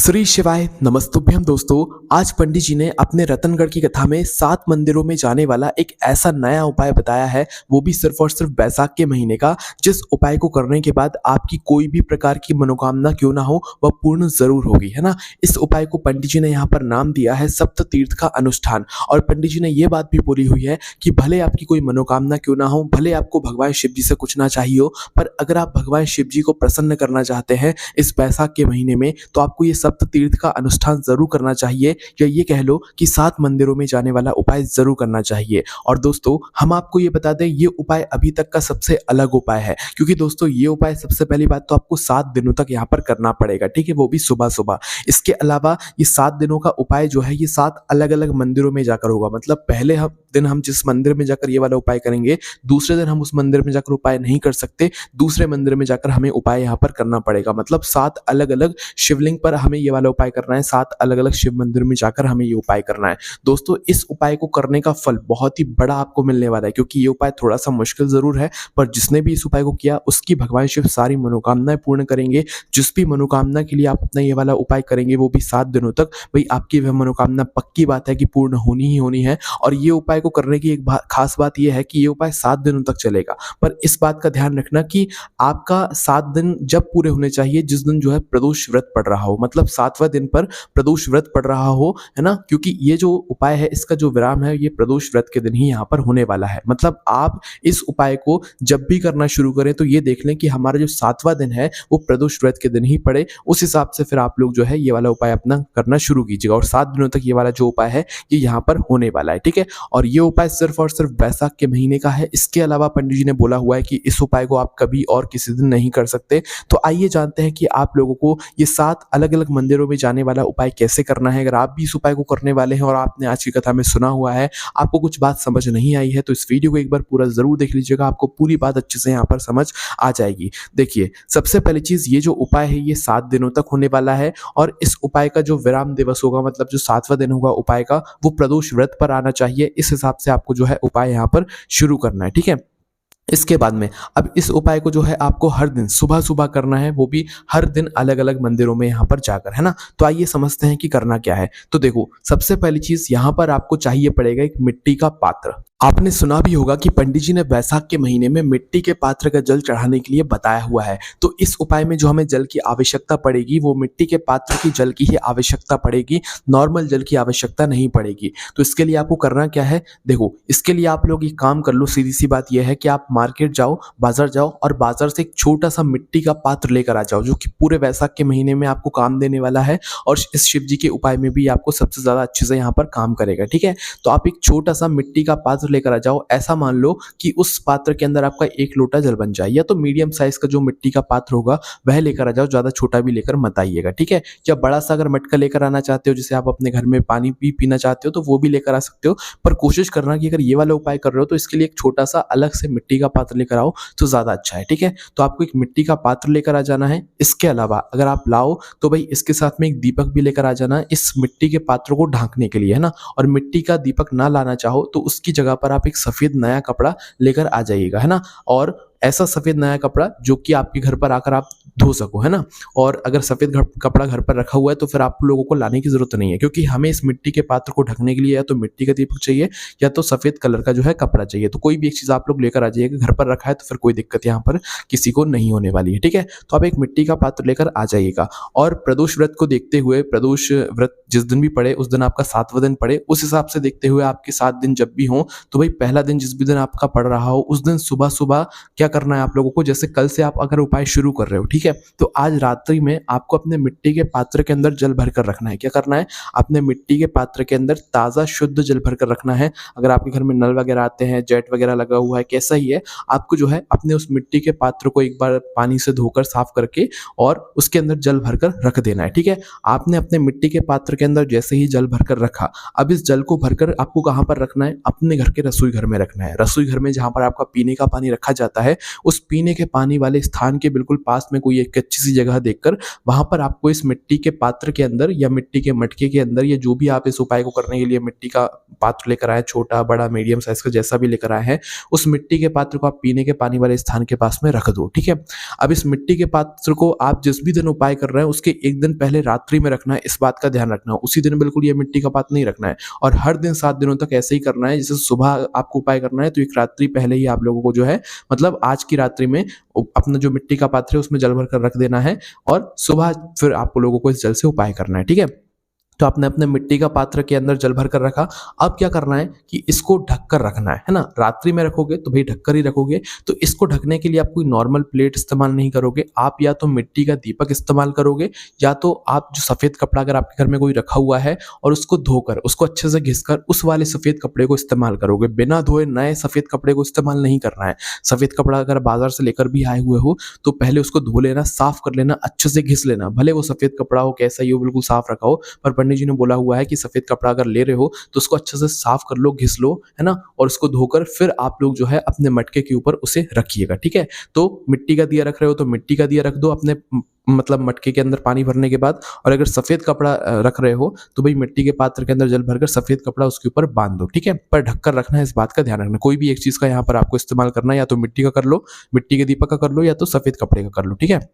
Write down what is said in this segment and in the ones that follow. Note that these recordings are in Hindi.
श्री शिवाय नमस्तुभ्यम दोस्तों। आज पंडित जी ने अपने रतनगढ़ की कथा में 7 मंदिरों में जाने वाला एक ऐसा नया उपाय बताया है, वो भी सिर्फ और सिर्फ बैसाख के महीने का, जिस उपाय को करने के बाद आपकी कोई भी प्रकार की मनोकामना क्यों ना हो वह पूर्ण जरूर होगी, है ना। इस उपाय को पंडित जी ने यहाँ पर नाम दिया है सप्त तीर्थ का अनुष्ठान। और पंडित जी ने यह बात भी बोली हुई है कि भले आपकी कोई मनोकामना क्यों ना हो, भले आपको भगवान शिव जी से कुछ ना चाहिए हो, पर अगर आप भगवान शिव जी को प्रसन्न करना चाहते हैं इस बैसाख के महीने में, तो आपको ये सप्त तीर्थ का अनुष्ठान जरूर करना चाहिए, या ये कह लो कि 7 मंदिरों में जाने वाला उपाय जरूर करना चाहिए। और दोस्तों हम आपको ये बता दें, ये उपाय अभी तक का सबसे अलग उपाय है, क्योंकि दोस्तों ये उपाय सबसे पहली बात तो आपको 7 दिनों तक यहाँ पर करना पड़ेगा, ठीक है, वो भी सुबह सुबह। इसके अलावा ये 7 दिनों का उपाय जो है ये 7 अलग अलग मंदिरों में जाकर होगा। मतलब पहले दिन हम जिस मंदिर में जाकर ये वाला उपाय करेंगे, दूसरे दिन हम उस मंदिर में जाकर उपाय नहीं कर सकते, दूसरे मंदिर में जाकर हमें उपाय यहाँ पर करना पड़ेगा। मतलब 7 अलग अलग शिवलिंग पर हमें ये वाला उपाय करना है, 7 अलग अलग शिव मंदिर में जाकर हमें ये उपाय करना है। दोस्तों इस उपाय को करने का फल बहुत ही बड़ा आपको मिलने वाला है, क्योंकि ये उपाय थोड़ा सा मुश्किल जरूर है, पर जिसने भी इस उपाय को किया उसकी भगवान शिव सारी मनोकामनाएं पूर्ण करेंगे। जिस भी मनोकामना के लिए आप अपना ये वाला उपाय करेंगे वो भी 7 दिनों तक, भाई आपकी वह मनोकामना पक्की बात है कि पूर्ण होनी ही होनी है। और ये उपाय को करने की एक खास बात यह है कि ये उपाय 7 दिनों तक चलेगा, पर इस बात का ध्यान रखना कि आपका 7 दिन जब पूरे होने चाहिए जिस दिन जो है प्रदोष व्रत पड़ रहा हो, मतलब 7वां दिन पर प्रदोष व्रत पड़ रहा हो, है ना, क्योंकि ये जो उपाय है इसका जो विराम है ये प्रदोष व्रत के दिन ही यहाँ पर होने वाला है। मतलब आप इस उपाय को जब भी करना शुरू करें तो ये देख लें कि हमारा जो 7वां दिन है वो प्रदोष व्रत के दिन ही पड़े, उस हिसाब से फिर आप लोग जो है ये वाला उपाय अपना करना शुरू कीजिएगा। और 7 दिनों तक ये वाला जो उपाय है ये यहाँ पर होने वाला है, ठीक है। और ये उपाय सिर्फ और सिर्फ बैसाख के महीने का है। इसके अलावा पंडित जी ने बोला हुआ है कि इस उपाय को आप कभी और किसी दिन नहीं कर सकते। तो आइए जानते हैं कि आप लोगों को ये 7 अलग अलग मंदिरों में जाने वाला उपाय कैसे करना है। अगर आप भी इस उपाय को करने वाले हैं और आपने आज की कथा में सुना हुआ है, आपको कुछ बात समझ नहीं आई है, तो इस वीडियो को एक बार पूरा जरूर देख लीजिएगा, आपको पूरी बात अच्छे से यहाँ पर समझ आ जाएगी। देखिए सबसे पहली चीज, ये जो उपाय है ये 7 दिनों तक होने वाला है, और इस उपाय का जो विराम दिवस होगा, मतलब जो 7वां दिन होगा उपाय का, वो प्रदोष व्रत पर आना चाहिए। इस हिसाब से आपको जो है उपाय यहाँ पर शुरू करना है, ठीक है। इसके बाद में अब इस उपाय को जो है आपको हर दिन सुबह सुबह करना है, वो भी हर दिन अलग अलग मंदिरों में यहाँ पर जाकर, है ना। तो आइए समझते हैं कि करना क्या है। तो देखो सबसे पहली चीज यहाँ पर आपको चाहिए पड़ेगा एक मिट्टी का पात्र। आपने सुना भी होगा कि पंडित जी ने बैसाख के महीने में मिट्टी के पात्र का जल चढ़ाने के लिए बताया हुआ है। तो इस उपाय में जो हमें जल की आवश्यकता पड़ेगी वो मिट्टी के पात्र की जल की ही आवश्यकता पड़ेगी, नॉर्मल जल की आवश्यकता नहीं पड़ेगी। तो इसके लिए आपको करना क्या है, देखो इसके लिए आप लोग एक काम कर लो। सीधी सी बात यह है कि आप मार्केट जाओ, बाजार जाओ, और बाजार से एक छोटा सा मिट्टी का पात्र लेकर आ जाओ, जो कि पूरे बैसाख के महीने में आपको काम देने वाला है, और इस शिव जी के उपाय में भी आपको सबसे ज्यादा अच्छे से यहाँ पर काम करेगा, ठीक है। तो आप एक छोटा सा मिट्टी का पात्र लेकर आ जाओ। ऐसा मान लो कि उस पात्र के अंदर आपका 1 लोटा जल बन जाए, या तो मीडियम साइज का जो मिट्टी का पात्र होगा वह लेकर आ जाओ, ज्यादा छोटा भी लेकर मत आइएगा, ठीक है। या बड़ा सा अगर मटका लेकर आना चाहते हो, जिसे आप अपने घर में पानी भी पीना चाहते हो, तो वो भी लेकर आ सकते हो। पर कोशिश करना कि अगर ये वाला उपाय कर रहे हो तो इसके लिए एक छोटा सा अलग से मिट्टी का पात्र लेकर आओ तो ज्यादा अच्छा है, ठीक है। तो आपको एक मिट्टी का पात्र लेकर आ जाना है। इसके अलावा अगर आप लाओ तो भाई इसके साथ में एक दीपक भी लेकर आ जाना इस मिट्टी के पात्र को ढांकने के लिए, है ना। और मिट्टी का दीपक ना लाना चाहो तो उसकी जगह पर आप एक सफेद नया कपड़ा लेकर आ जाइएगा, है ना। और ऐसा सफेद नया कपड़ा जो कि आपके घर पर आकर आप धो सको, है ना। और अगर सफेद कपड़ा घर पर रखा हुआ है तो फिर आप लोगों को लाने की जरूरत नहीं है, क्योंकि हमें इस मिट्टी के पात्र को ढकने के लिए या तो मिट्टी का दीपक चाहिए या तो सफेद कलर का जो है कपड़ा चाहिए। तो कोई भी एक चीज आप लोग लेकर आ जाइएगा, घर पर रखा है तो फिर कोई दिक्कत यहाँ पर किसी को नहीं होने वाली है, ठीक है। तो आप एक मिट्टी का पात्र लेकर आ जाइएगा। और प्रदोष व्रत को देखते हुए, प्रदोष व्रत जिस दिन भी पड़े उस दिन आपका 7वां दिन पड़े, उस हिसाब से देखते हुए आपके 7 दिन जब भी हो, तो भाई पहला दिन जिस भी दिन आपका पड़ रहा हो उस दिन सुबह सुबह क्या करना है आप लोगों को, जैसे कल से आप अगर उपाय शुरू कर रहे हो, ठीक है, तो आज रात्रि में आपको अपने मिट्टी के पात्र के अंदर जल भरकर रखना है। क्या करना है, अपने मिट्टी के पात्र के अंदर ताजा शुद्ध जल भरकर रखना है। अगर आपके घर में नल वगैरह आते हैं, जेट वगैरह लगा हुआ है, कैसा ही है, आपको जो है अपने उस मिट्टी के पात्र को एक बार पानी से धोकर साफ करके और उसके अंदर जल भरकर रख देना है, ठीक है। आपने अपने मिट्टी के पात्र के अंदर जैसे ही जल भरकर रखा, अब इस जल को भरकर आपको कहाँ पर रखना है, अपने घर के रसोई घर में रखना है। रसोई घर में जहाँ पर आपका पीने का पानी रखा जाता है उस पीने के पानी वाले स्थान के बिल्कुल पास में कोई एक अच्छी सी जगह देखकर वहाँ पर आपको इस मिट्टी के पात्र के अंदर या मिट्टी के मटके के अंदर या जो भी आप इस उपाय को करने के लिए मिट्टी का पात्र लेकर आए, छोटा, बड़ा, मीडियम साइज़ का जैसा भी लेकर आए हैं, उस मिट्टी के पात्र को आप पीने के पानी वाले स्थान के पास में रख दो, ठीक है? अब इस मिट्टी के पात्र को आप जिस भी दिन उपाय कर रहे हैं उसके 1 दिन पहले रात्रि में रखना है, इस बात का ध्यान रखना है। उसी दिन बिल्कुल ये मिट्टी का पात्र नहीं रखना है और हर दिन 7 दिनों तक ऐसे ही करना है। जैसे सुबह आपको उपाय करना है तो एक रात्रि पहले ही आप लोगों को जो है मतलब आज की रात्रि में अपना जो मिट्टी का पात्र है उसमें जल भर कर रख देना है और सुबह फिर आप लोगों को इस जल से उपाय करना है, ठीक है? तो आपने अपने मिट्टी का पात्र के अंदर जल भर कर रखा। अब क्या करना है कि इसको ढक कर रखना है ना? रात्रि में रखोगे तो भई ढक कर ही रखोगे। तो इसको ढकने के लिए आप कोई नॉर्मल प्लेट इस्तेमाल नहीं करोगे। आप या तो मिट्टी का दीपक इस्तेमाल करोगे या तो आप जो सफ़ेद कपड़ा अगर आपके घर में कोई रखा हुआ है और उसको धोकर, उसको अच्छे से घिसकर उस वाले सफ़ेद कपड़े को इस्तेमाल करोगे। बिना धोए नए सफ़ेद कपड़े को इस्तेमाल नहीं करना है। सफ़ेद कपड़ा अगर बाज़ार से लेकर भी आए हुए हो तो पहले उसको धो लेना, साफ़ कर लेना, अच्छे से घिस लेना। भले वो सफ़ेद कपड़ा हो, कैसा ही हो, बिल्कुल साफ़ रखा हो, पर पंडित जी ने बोला हुआ है कि सफ़ेद कपड़ा अगर ले रहे हो तो उसको अच्छे से साफ कर लो, घिस लो, है ना? और उसको धोकर फिर आप लोग जो है अपने मटके के ऊपर उसे रखिएगा, ठीक है? तो मिट्टी का दिया रख रहे हो तो मिट्टी का दिया रख दो अपने मतलब मटके के अंदर पानी भरने के बाद। और अगर सफ़ेद कपड़ा रख रहे हो तो भाई मिट्टी के पात्र के अंदर जल भरकर सफ़ेद कपड़ा उसके ऊपर बांध दो, ठीक है? पर ढककर रखना है, इस बात का ध्यान रखना। कोई भी एक चीज़ का यहाँ पर आपको इस्तेमाल करना है, या तो मिट्टी का कर लो, मिट्टी के दीपक का कर लो, या तो सफ़ेद कपड़े का कर लो, ठीक है?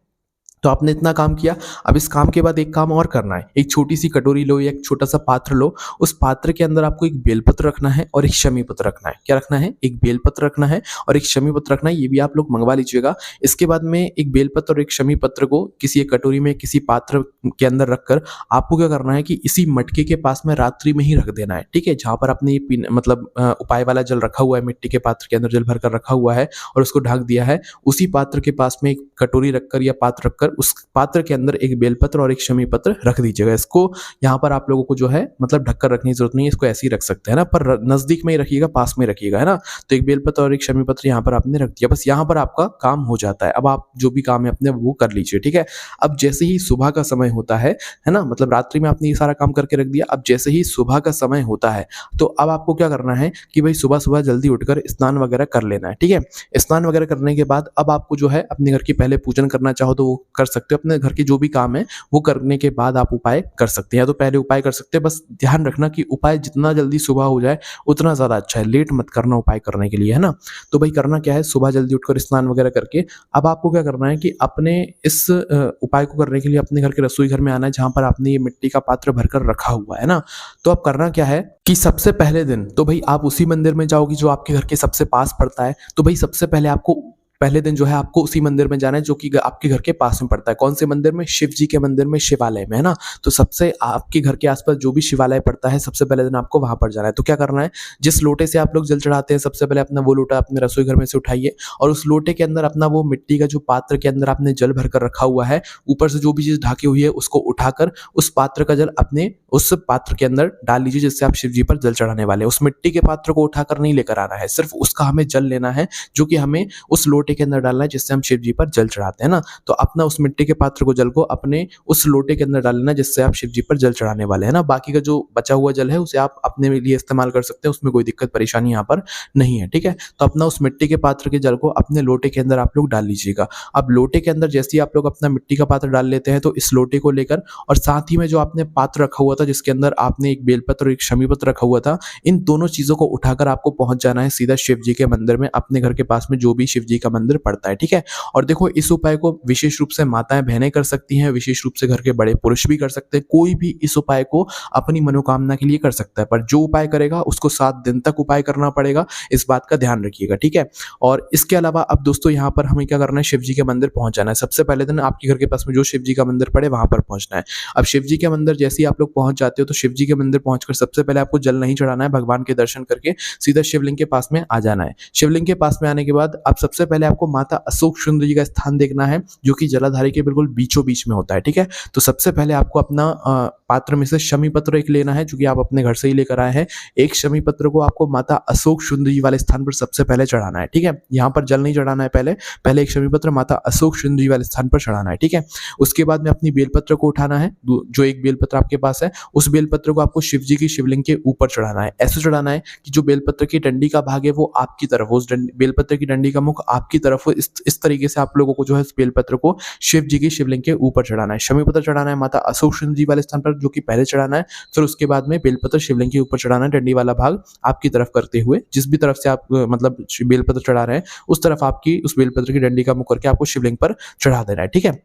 तो आपने इतना काम किया। अब इस काम के बाद एक काम और करना है। एक छोटी-सी कटोरी लो या एक छोटा-सा पात्र लो, उस पात्र के अंदर आपको एक बेलपत्र रखना है और एक शमी पत्र रखना है। क्या रखना है? एक बेलपत्र रखना है और एक शमी पत्र रखना है, ये भी आप लोग मँगवा लीजिएगा। इसके बाद में एक बेलपत्र और एक शमी पत्र को किसी एक कटोरी में, किसी पात्र के अंदर रखकर आपको क्या करना है कि इसी मटके के पास में रात्रि में ही रख देना है, ठीक है? जहाँ पर आपने ये मतलब उपाय वाला जल रखा हुआ है, मिट्टी के पात्र के अंदर जल भर कर रखा हुआ है और उसको ढक दिया है, उसी पात्र के पास में एक कटोरी रखकर या पात्र रखकर उस पात्र के अंदर एक बेलपत्र और एक शमी पत्र रख दीजिएगा। इसको यहाँ पर आप लोगों को जो है मतलब ढक कर रखने की ज़रूरत नहीं है, इसको ऐसे ही रख सकते हैं ना, पर नज़दीक में ही रखिएगा, पास में रखिएगा, है ना? तो एक बेलपत्र और एक शमी पत्र यहाँ पर आपने रख दिया, बस यहाँ पर आपका काम हो जाता है। अब आप जो भी काम है अपने वो कर लीजिए, ठीक है? अब जैसे ही सुबह का समय होता है ना? मतलब रात्रि में आपने ये सारा काम करके रख दिया, अब जैसे ही सुबह का समय होता है तो अब आपको क्या करना है कि भाई सुबह-सुबह जल्दी उठकर स्नान वगैरह कर लेना है, ठीक है? स्नान वगैरह करने के बाद अब आपको जो है अपने घर की पहले पूजन करना चाहो तो वो कर सकते हो। अपने घर के जो भी काम है वो करने के बाद आप उपाय कर सकते हैं, या तो पहले उपाय कर सकते हैं। बस ध्यान रखना कि उपाय जितना जल्दी सुबह हो जाए उतना ज़्यादा अच्छा है, लेट मत करना उपाय करने के लिए, है ना? तो भाई करना क्या है, सुबह जल्दी उठकर स्नान वगैरह करके अब आपको क्या करना है कि अपने इस उपाय को करने के लिए अपने घर के रसोई घर में आना है, जहाँ पर आपने ये मिट्टी का पात्र भरकर रखा हुआ है ना। तो अब करना क्या है कि सबसे पहले दिन तो भाई आप उसी मंदिर में जाओगे जो आपके घर के सबसे पास पड़ता है। तो भाई सबसे पहले आपको पहले दिन जो है आपको उसी मंदिर में जाना है जो कि आपके घर के पास में पड़ता है। कौन से मंदिर में? शिव जी के मंदिर में, शिवालय में, है ना? तो सबसे आपके घर के आसपास जो भी शिवालय पड़ता है सबसे पहले दिन आपको वहाँ पर जाना है। तो क्या करना है, जिस लोटे से आप लोग जल चढ़ाते हैं सबसे पहले अपना वो लोटा अपने रसोई घर में से उठाइए और उस लोटे के अंदर अपना वो मिट्टी का जो पात्र के अंदर आपने जल भर कर रखा हुआ है, ऊपर से जो भी चीज़ ढकी हुई है उसको उठाकर उस पात्र का जल अपने उस पात्र के अंदर डाल लीजिए जिससे आप शिव जी पर जल चढ़ाने वाले हैं। उस मिट्टी के पात्र को उठाकर नहीं लेकर आना है, सिर्फ उसका हमें जल लेना है जो कि हमें उस लोटे के अंदर डालना है जिससे हम शिव जी पर जल चढ़ाते हैं ना। तो अपना उस मिट्टी के पात्र को, जल को अपने उस लोटे के अंदर डाल लेना जिससे आप शिव जी पर जल चढ़ाने वाले हैं ना। बाकी का जो बचा हुआ जल है उसे आप अपने लिए इस्तेमाल कर सकते हैं, उसमें कोई दिक्कत परेशानी यहाँ पर नहीं है, ठीक है? तो अपना उस मिट्टी के पात्र के जल को अपने लोटे के अंदर आप लोग डाल लीजिएगा। अब लोटे के अंदर जैसे ही आप लोग अपना मिट्टी का पात्र डाल लेते हैं तो इस लोटे को लेकर और साथ ही में जो आपने पात्र रखा हुआ था जिसके अंदर आपने एक बेलपत्र और एक शमी पत्र रखा हुआ था, इन दोनों चीज़ों को उठाकर आपको पहुँच जाना है सीधा शिव जी के मंदिर में, अपने घर के पास में जो भी शिव जी का मंदिर पड़ता है, ठीक है? और देखो इस उपाय को विशेष रूप से माताएं बहनें कर सकती हैं, विशेष रूप से घर के बड़े पुरुष भी कर सकते हैं। कोई भी इस उपाय को अपनी मनोकामना के लिए कर सकता है, पर जो उपाय करेगा उसको 7 दिन तक उपाय करना पड़ेगा, इस बात का ध्यान रखिएगा, ठीक है? और इसके अलावा अब दोस्तों यहाँ पर हमें क्या करना है, शिव जी के मंदिर पहुंच जाना है। सबसे पहले दिन आपके घर के पास में जो शिव जी का मंदिर पड़े वहां पर पहुंचना है। अब शिव जी के मंदिर जैसे ही आप लोग पहुंच जाते हो तो शिव जी के मंदिर पहुंचकर सबसे पहले आपको जल नहीं चढ़ाना है, भगवान के दर्शन करके सीधा शिवलिंग के पास में आ जाना है। शिवलिंग के पास में आने के बाद अब सबसे पहले आपको माता अशोक सुंदरी जी का स्थान देखना है जो कि जलाधारी के बिल्कुल बीचों बीच में होता है, ठीक है? तो सबसे पहले आपको अपना पात्र में से शमी पत्र एक लेना है जो कि आप अपने घर से ही लेकर आए हैं। एक शमी पत्र को आपको माता अशोक सुंदरी वाले स्थान पर सबसे पहले चढ़ाना है, ठीक है? यहाँ पर जल नहीं चढ़ाना है, पहले एक शमी पत्र माता अशोक सुंदरी वाले स्थान पर चढ़ाना है, ठीक है? उसके बाद में अपनी बेलपत्र को उठाना है, जो एक बेलपत्र आपके पास है उस बेलपत्र को आपको शिव जी की शिवलिंग के ऊपर चढ़ाना है। ऐसे चढ़ाना है कि जो बेलपत्र की डंडी का भाग है वो आपकी तरफ, उस बेलपत्र की डंडी का मुख आपकी आपकी तरफ इस तरीके से आप लोगों को जो है इस बेलपत्र को शिव जी की शिवलिंग के ऊपर चढ़ाना है। शमी पत्र चढ़ाना है माता अशोक जी वाले स्थान पर, जो कि पहले चढ़ाना है। फिर उसके बाद में बेलपत्र शिवलिंग के ऊपर चढ़ाना है, डंडी वाला भाग आपकी तरफ करते हुए, जिस भी तरफ से आप मतलब बेलपत्र चढ़ा रहे हैं उस तरफ आपकी उस बेलपत्र की डंडी का मुँह करके आपको शिवलिंग पर चढ़ा देना है, ठीक है।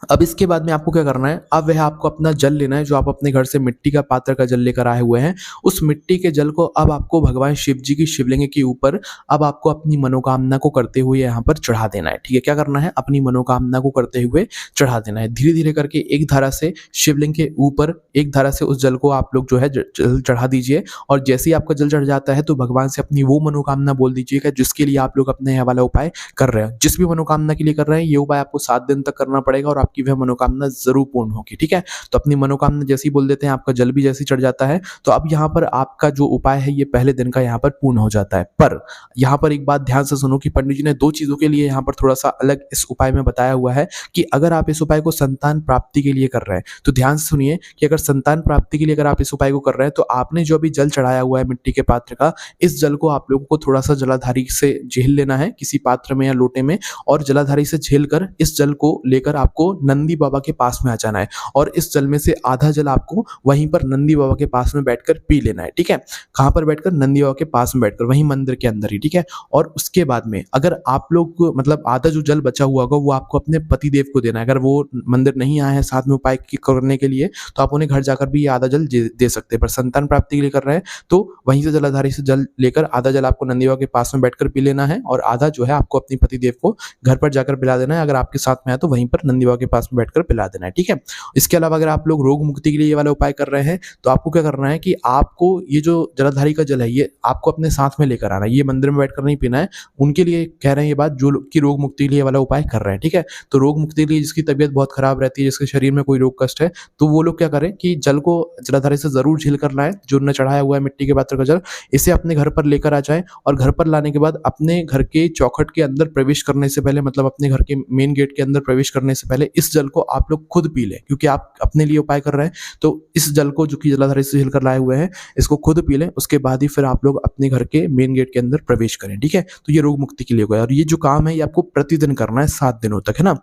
अब इसके बाद में आपको क्या करना है, अब वह आपको अपना जल लेना है जो आप अपने घर से मिट्टी का पात्र का जल लेकर आए हुए हैं। उस मिट्टी के जल को अब आपको भगवान शिव जी की शिवलिंग के ऊपर अब आपको अपनी मनोकामना को करते हुए यहाँ पर चढ़ा देना है, ठीक है। क्या करना है, अपनी मनोकामना को करते हुए चढ़ा देना है। धीरे धीरे करके एक धारा से शिवलिंग के ऊपर एक धारा से उस जल को आप लोग जो है जल चढ़ा दीजिए। और जैसे ही आपका जल चढ़ जाता है तो भगवान से अपनी वो मनोकामना बोल दीजिएगा जिसके लिए आप लोग अपने यह वाला उपाय कर रहे हैं। जिस भी मनोकामना के लिए कर रहे हैं ये उपाय आपको 7 दिन तक करना पड़ेगा और आपकी वह मनोकामना जरूर पूर्ण होगी, ठीक है। तो अपनी मनोकामना जैसे ही बोल देते हैं, आपका जल भी जैसे ही चढ़ जाता है, तो अब यहाँ पर आपका जो उपाय है ये पहले दिन का यहाँ पर पूर्ण हो जाता है। पर यहाँ पर एक बात ध्यान से सुनो कि पंडित जी ने 2 चीजों के लिए यहाँ पर थोड़ा सा अलग इस उपाय में बताया हुआ है कि अगर आप इस उपाय को संतान प्राप्ति के लिए कर रहे हैं तो ध्यान से सुनिए कि अगर संतान प्राप्ति के लिए अगर आप इस उपाय को कर रहे हैं तो आपने जो अभी जल चढ़ाया हुआ है मिट्टी के पात्र का, इस जल को आप लोगों को थोड़ा सा जलाधारी से झेल लेना है किसी पात्र में या लोटे में, और जलाधारी से झेल कर इस जल को लेकर आपको नंदी बाबा के पास में आ जाना है और इस जल में से आधा जल आपको वहीं पर नंदी बाबा के पास में बैठकर पी लेना है, ठीक है। कहाँ पर बैठकर, नंदी बाबा के पास में बैठकर, वहीं मंदिर के अंदर ही, ठीक है। और उसके बाद में अगर आप लोग मतलब आधा जो जल बचा हुआ होगा वो आपको अपने पति देव को देना है। अगर वो मंदिर नहीं आए हैं साथ में उपाय करने के लिए तो आप उन्हें घर जाकर भी ये आधा जल दे सकते हैं। पर संतान प्राप्ति के लिए कर रहे हैं तो वहीं से जलाधारी से जल लेकर आधा जल आपको नंदी बाबा के पास में बैठकर पी लेना है और आधा जो है आपको अपने पति देव को घर पर जाकर पिला देना है। अगर आपके साथ में है तो वहीं पर नंदी बाबा के पास में बैठकर पिला देना है, ठीक है। इसके अलावा अगर आप लोग रोग मुक्ति के लिए ये वाला उपाय कर रहे हैं तो आपको क्या करना है कि आपको ये जो जलाधारी का जल है ये आपको अपने साथ में लेकर आना है। ये मंदिर में बैठकर नहीं पीना है। उनके लिए कह रहे हैं ये बात जो लोग की रोग मुक्ति के लिए वाला उपाय कर रहे हैं, ठीक है। तो रोग मुक्ति के लिए जिसकी तबीयत बहुत खराब रहती है, जिसके शरीर में कोई रोग कष्ट है, तो वो लोग क्या करें कि जल को जलाधारी से जरूर झील कर लाएं, जो उन्होंने चढ़ाया हुआ है मिट्टी के पात्र का जल, इसे अपने घर पर लेकर आ जाएं और घर पर लाने के बाद अपने घर के चौखट के अंदर प्रवेश करने से पहले, मतलब अपने घर के मेन गेट के अंदर प्रवेश करने से पहले इस जल को आप लोग खुद पी लें, क्योंकि आप अपने लिए उपाय कर रहे हैं। तो इस जल को जो कि जलाधारी से झील कर लाए हुए हैं इसको खुद पी लें, उसके बाद ही फिर आप लोग अपने घर के मेन गेट के अंदर प्रवेश करें, ठीक है। तो ये रोग मुक्ति के लिए होगा और ये जो काम है ये आपको प्रतिदिन करना है 7 दिनों तक, है ना।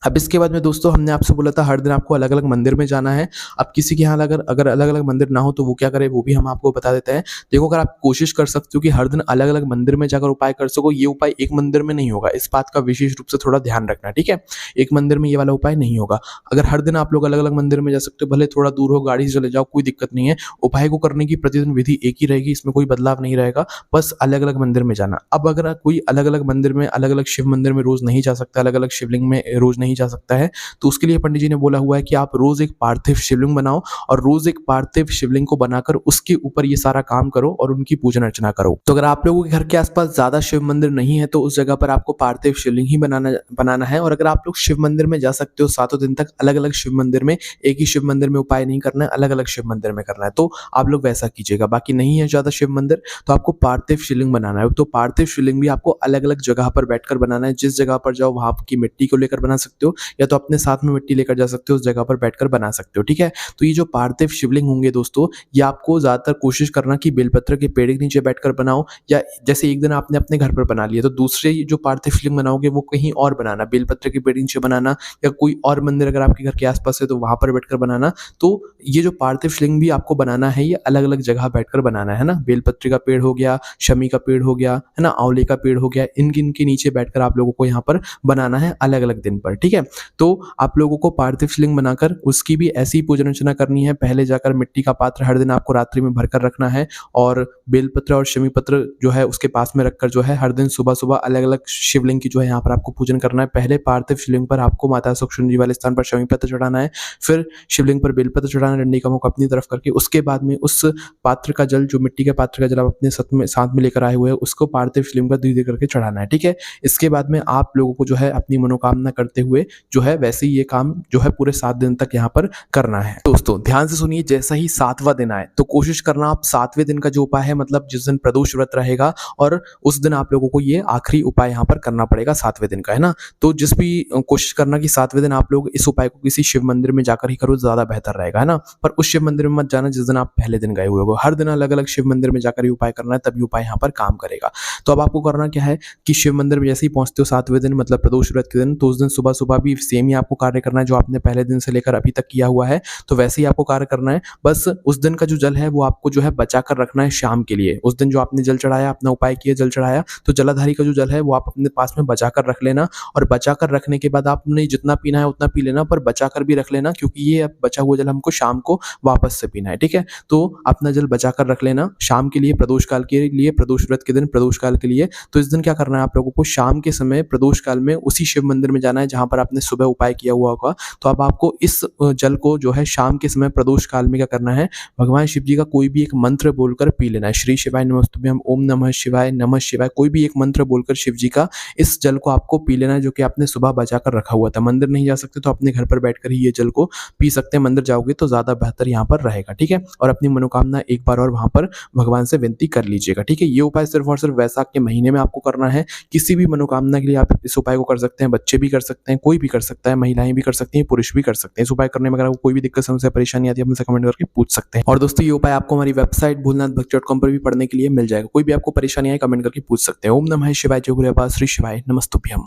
अब इसके बाद में दोस्तों हमने आपसे बोला था हर दिन आपको अलग अलग मंदिर में जाना है। अब किसी के यहाँ अगर अलग अलग मंदिर ना हो तो वो क्या करे वो भी हम आपको बता देते हैं। देखो, अगर आप कोशिश कर सकते हो कि हर दिन अलग अलग मंदिर में जाकर उपाय कर सको, ये उपाय एक मंदिर में नहीं होगा, इस बात का विशेष रूप से थोड़ा ध्यान रखना, ठीक है। एक मंदिर में ये वाला उपाय नहीं होगा। अगर हर दिन आप लोग अलग अलग मंदिर में जा सकते हो, भले थोड़ा दूर हो, गाड़ी से चले जाओ, कोई दिक्कत नहीं है। उपाय को करने की प्रतिदिन विधि एक ही रहेगी, इसमें कोई बदलाव नहीं रहेगा, बस अलग अलग मंदिर में जाना। अब अगर कोई अलग अलग मंदिर में, अलग अलग शिव मंदिर में रोज नहीं जा सकता, अलग अलग शिवलिंग में रोज नहीं जा सकता है, तो उसके लिए पंडित जी ने बोला हुआ है कि आप रोज एक पार्थिव शिवलिंग बनाओ और रोज एक पार्थिव शिवलिंग को बनाकर उसके ऊपर ये सारा काम करो और उनकी पूजन अर्चना करो। तो अगर आप लोगों के घर के आसपास ज्यादा शिव मंदिर नहीं है तो उस जगह पर आपको पार्थिव शिवलिंग ही बनाना है। और अगर आप लोग शिव मंदिर में जा सकते हो 7 दिन तक, अलग अलग शिव मंदिर में, एक ही शिव मंदिर में उपाय नहीं करना है, अलग अलग शिव मंदिर में करना है, तो आप लोग वैसा कीजिएगा। बाकी नहीं है ज्यादा शिव मंदिर तो आपको पार्थिव शिवलिंग बनाना है। तो पार्थिव शिवलिंग भी आपको अलग अलग जगह पर बैठकर बनाना है। जिस जगह पर जाओ वहां की मिट्टी को लेकर बना सकते हो या तो अपने साथ में मिट्टी लेकर जा सकते हो, उस जगह पर बैठकर बना सकते हो, ठीक है। तो ये जो पार्थिव शिवलिंग होंगे दोस्तों, ये आपको ज्यादातर कोशिश करना कि बेलपत्र के पेड़ के नीचे बैठकर बनाओ, या जैसे एक दिन आपने अपने घर पर बना लिया तो दूसरे जो पार्थिव शिवलिंग बनाओगे वो कहीं और बनाना, बेलपत्र के पेड़ के नीचे बनाना, या कोई और मंदिर अगर आपके घर के आसपास है तो वहां पर बैठकर बनाना। तो ये जो पार्थिव शिवलिंग भी आपको बनाना है ये अलग अलग जगह बैठकर बनाना है ना। बेलपत्र का पेड़ हो गया, शमी का पेड़ हो गया, है ना, आंवले का पेड़ हो गया, इनके नीचे बैठकर आप लोगों को यहाँ पर बनाना है अलग अलग दिन पर, ठीक है। तो आप लोगों को पार्थिव शिवलिंग बनाकर उसकी भी ऐसी पूजन अर्चना करनी है। पहले जाकर मिट्टी का पात्र हर दिन आपको रात्रि में भरकर रखना है और बेलपत्र और शमी पत्र जो है उसके पास में रखकर जो है हर दिन सुबह सुबह अलग अलग शिवलिंग की जो है यहाँ पर आपको पूजन करना है। पहले पार्थिव शिवलिंग पर आपको माता सुक्षुणी जी वाले स्थान पर शमी पत्र चढ़ाना है, फिर शिवलिंग पर बेलपत्र चढ़ाना है डंडी का मुख अपनी तरफ करके। उसके बाद में उस पात्र का जल, जो मिट्टी के पात्र का जल आप अपने साथ में लेकर आए हुए हैं, उसको पार्थिव शिवलिंग पर धीरे करके चढ़ाना है, ठीक है। इसके बाद में आप लोगों को जो है अपनी मनोकामना करते हुए हुए जो है वैसे ही ये काम जो है पूरे 7 दिन तक यहाँ पर करना है। दोस्तों ध्यान से सुनिए, जैसा ही 7वां दिन आए तो कोशिश करना आप 7वें दिन का जो उपाय है, मतलब जिस दिन प्रदोष व्रत रहेगा और उस दिन आप लोगों को ये आखिरी उपाय यहाँ पर करना पड़ेगा 7वें दिन का, है ना। तो जिस भी कोशिश करना कि 7वें दिन आप लोग इस उपाय को किसी शिव मंदिर में जाकर ही करो, ज़्यादा बेहतर रहेगा, है ना। पर उस शिव मंदिर में मत जाना जिस दिन आप पहले दिन गए हुए हो। हर दिन अलग-अलग शिव मंदिर में जाकर ये उपाय करना है, तभी उपाय यहाँ पर काम करेगा। तो अब आपको करना क्या है कि शिव मंदिर में जैसे ही पहुँचते हो 7वें दिन, मतलब प्रदोष व्रत के दिन, तो उस दिन सुबह-सुबह भी सेम ही आपको कार्य करना है जो आपने पहले दिन से लेकर अभी तक किया हुआ है। तो वैसे ही आपको कार्य करना है। बस उस दिन का जो जल है वो आपको जो है बचा कर रखना है शाम के लिए। उस दिन जो आपने जल चढ़ाया, अपना उपाय किया, जल चढ़ाया, तो जलाधारी का जो जल है वो आप अपने पास में बचा कर रख लेना। और बचा कर रखने के बाद आपने जितना पीना है उतना पी लेना, पर बचा कर भी रख लेना, क्योंकि ये अब बचा हुआ जल हमको शाम को वापस से पीना है, ठीक है। तो अपना जल बचा कर रख लेना शाम के लिए, प्रदोष काल के लिए, प्रदोष व्रत के दिन प्रदोष काल के लिए। तो इस दिन क्या करना है आप लोगों को, शाम के समय प्रदोष काल में उसी शिव मंदिर में जाना है जहाँ पर आपने सुबह उपाय किया हुआ होगा। तो अब आपको इस जल को जो है शाम के समय प्रदोष काल में क्या करना है, भगवान शिव जी का कोई भी एक मंत्र बोलकर पी लेना है। श्री शिवाय नमस्तुभ्यम, ओम नमः शिवाय, कोई भी एक मंत्र बोलकर शिव जी का इस जल को आपको पी लेना है, जो कि आपने सुबह बचा कर रखा हुआ था। मंदिर नहीं जा सकते तो अपने घर पर बैठकर ही ये जल को पी सकते हैं। मंदिर जाओगे तो ज़्यादा बेहतर यहाँ पर रहेगा, ठीक है। और अपनी मनोकामना एक बार और वहाँ पर भगवान से विनती कर लीजिएगा, ठीक है। ये उपाय सिर्फ और सिर्फ वैसाख के महीने में आपको करना है। किसी भी मनोकामना के लिए आप इस उपाय को कर सकते हैं। बच्चे भी कर सकते हैं, कोई भी कर सकता है, महिलाएं भी कर सकती हैं, पुरुष भी कर सकते हैं। इस उपाय करने में अगर आपको कोई भी दिक्कत, समस्या, परेशानी आती है, हमसे कमेंट करके पूछ सकते हैं। और दोस्तों ये उपाय आपको हमारी वेबसाइट भोलेनाथभक्त.com पर भी पढ़ने के लिए मिल जाएगा। कोई भी आपको परेशानी आए कमेंट करके पूछ सकते हैं। ओम नमः शिवाय, जय भोले बाबा, श्री शिवाय नमस्तुभ्यम।